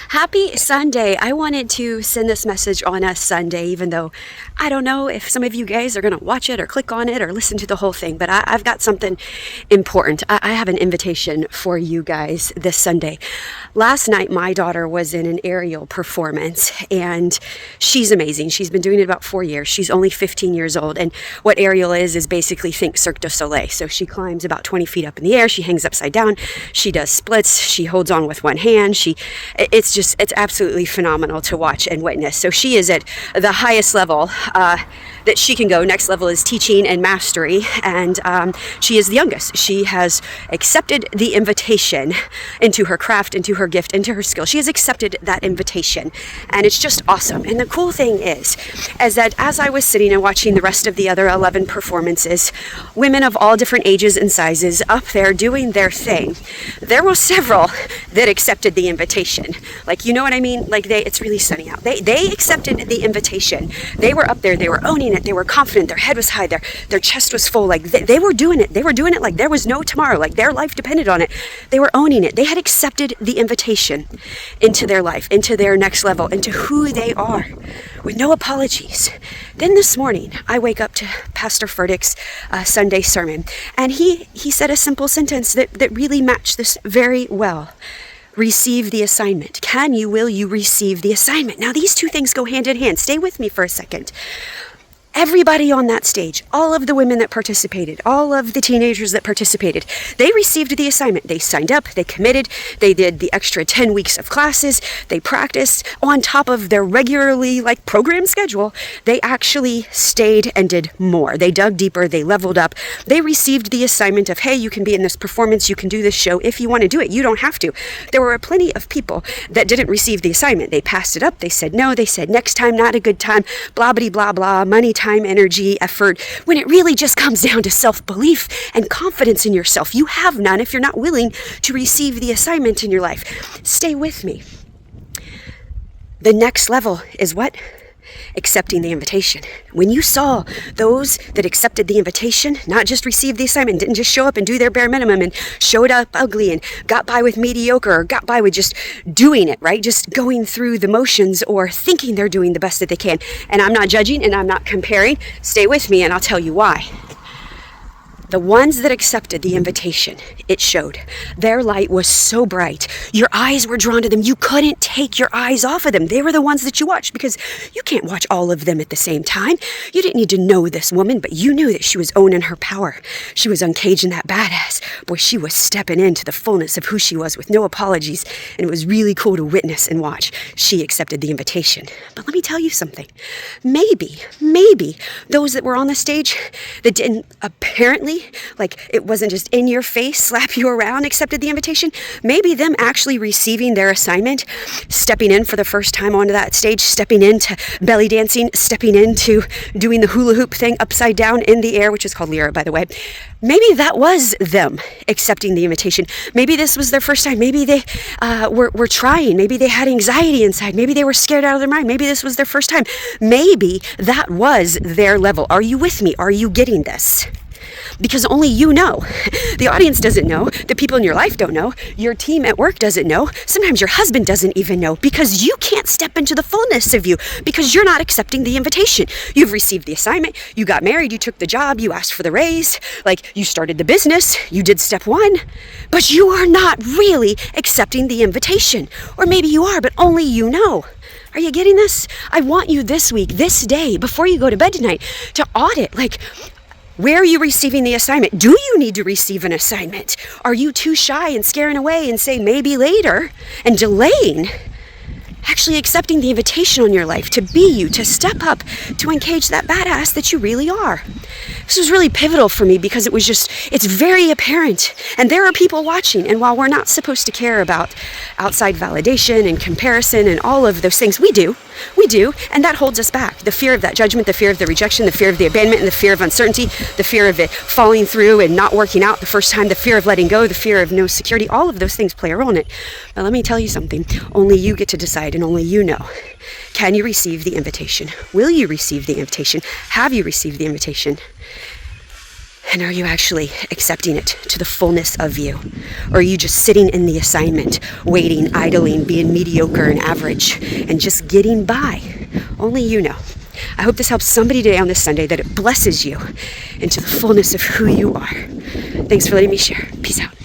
Happy Sunday. I wanted to send this message on a Sunday, even though I don't know if some of you guys are going to watch it or click on it or listen to the whole thing, but I've got something important. I have an invitation for you guys this Sunday. Last night, my daughter was in an aerial performance, and she's amazing. She's been doing it about 4 years. She's only 15 years old, and what aerial is basically think Cirque du Soleil. So she climbs about 20 feet up in the air. She hangs upside down. She does splits. She holds on with one hand. It's absolutely phenomenal to watch and witness. So she is at the highest level that she can go. Next level is teaching and mastery, and she is the youngest. She has accepted the invitation into her craft, into her gift, into her skill. She has accepted that invitation, and it's just awesome. And the cool thing is that as I was sitting and watching the rest of the other 11 performances, women of all different ages and sizes up there doing their thing, there were several that accepted the invitation. Like, you know what I mean? Like, it's really sunny out. They accepted the invitation. They were up there. They were owning it. They were confident. Their head was high. Their chest was full. Like, they were doing it. They were doing it like there was no tomorrow. Like, their life depended on it. They were owning it. They had accepted the invitation into their life, into their next level, into who they are, with no apologies. Then this morning, I wake up to Pastor Furtick's Sunday sermon, and he said a simple sentence that really matched this very well. Receive the assignment. Will you receive the assignment? Now, these two things go hand in hand. Stay with me for a second. Everybody on that stage, all of the women that participated, all of the teenagers that participated, they received the assignment. They signed up, they committed, they did the extra 10 weeks of classes, they practiced on top of their regularly program schedule. They actually stayed and did more. They dug deeper, they leveled up. They received the assignment of, hey, you can be in this performance, you can do this show if you want to do it. You don't have to. There were plenty of people that didn't receive the assignment. They passed it up, they said no, they said next time, not a good time, blah, blah, blah, blah, money, time, energy, effort, when it really just comes down to self-belief and confidence in yourself. You have none if you're not willing to receive the assignment in your life. Stay with me. The next level is what? Accepting the invitation. When you saw those that accepted the invitation, not just received the assignment, didn't just show up and do their bare minimum and showed up ugly and got by with mediocre or got by with just doing it, right? Just going through the motions or thinking they're doing the best that they can. And I'm not judging and I'm not comparing. Stay with me and I'll tell you why. The ones that accepted the invitation, it showed. Their light was so bright. Your eyes were drawn to them. You couldn't take your eyes off of them. They were the ones that you watched because you can't watch all of them at the same time. You didn't need to know this woman, but you knew that she was owning her power. She was uncaging that badass. Boy, she was stepping into the fullness of who she was with no apologies, and it was really cool to witness and watch. She accepted the invitation. But let me tell you something. Maybe those that were on the stage that didn't apparently, it wasn't just in your face, slap you around, accepted the invitation. Maybe them actually receiving their assignment, stepping in for the first time onto that stage, stepping into belly dancing, stepping into doing the hula hoop thing upside down in the air, which is called Lyra, by the way. Maybe that was them accepting the invitation. Maybe this was their first time. Maybe they were trying. Maybe they had anxiety inside. Maybe they were scared out of their mind. Maybe this was their first time. Maybe that was their level. Are you with me? Are you getting this? Because only you know. The audience doesn't know. The people in your life don't know. Your team at work doesn't know. Sometimes your husband doesn't even know because you can't step into the fullness of you because you're not accepting the invitation. You've received the assignment. You got married. You took the job. You asked for the raise. You started the business. You did step one. But you are not really accepting the invitation. Or maybe you are, but only you know. Are you getting this? I want you this week, this day, before you go to bed tonight, to audit, where are you receiving the assignment? Do you need to receive an assignment? Are you too shy and scaring away and say maybe later and delaying actually accepting the invitation on your life to be you, to step up, to engage that badass that you really are? This was really pivotal for me because it's very apparent. And there are people watching. And while we're not supposed to care about outside validation and comparison and all of those things, we do. And that holds us back. The fear of that judgment, the fear of the rejection, the fear of the abandonment, and the fear of uncertainty, the fear of it falling through and not working out the first time, the fear of letting go, the fear of no security, all of those things play a role in it. But let me tell you something. Only you get to decide and only you know. Can you receive the invitation? Will you receive the invitation? Have you received the invitation? And are you actually accepting it to the fullness of you? Or are you just sitting in the assignment, waiting, idling, being mediocre and average, and just getting by? Only you know. I hope this helps somebody today on this Sunday, that it blesses you into the fullness of who you are. Thanks for letting me share. Peace out.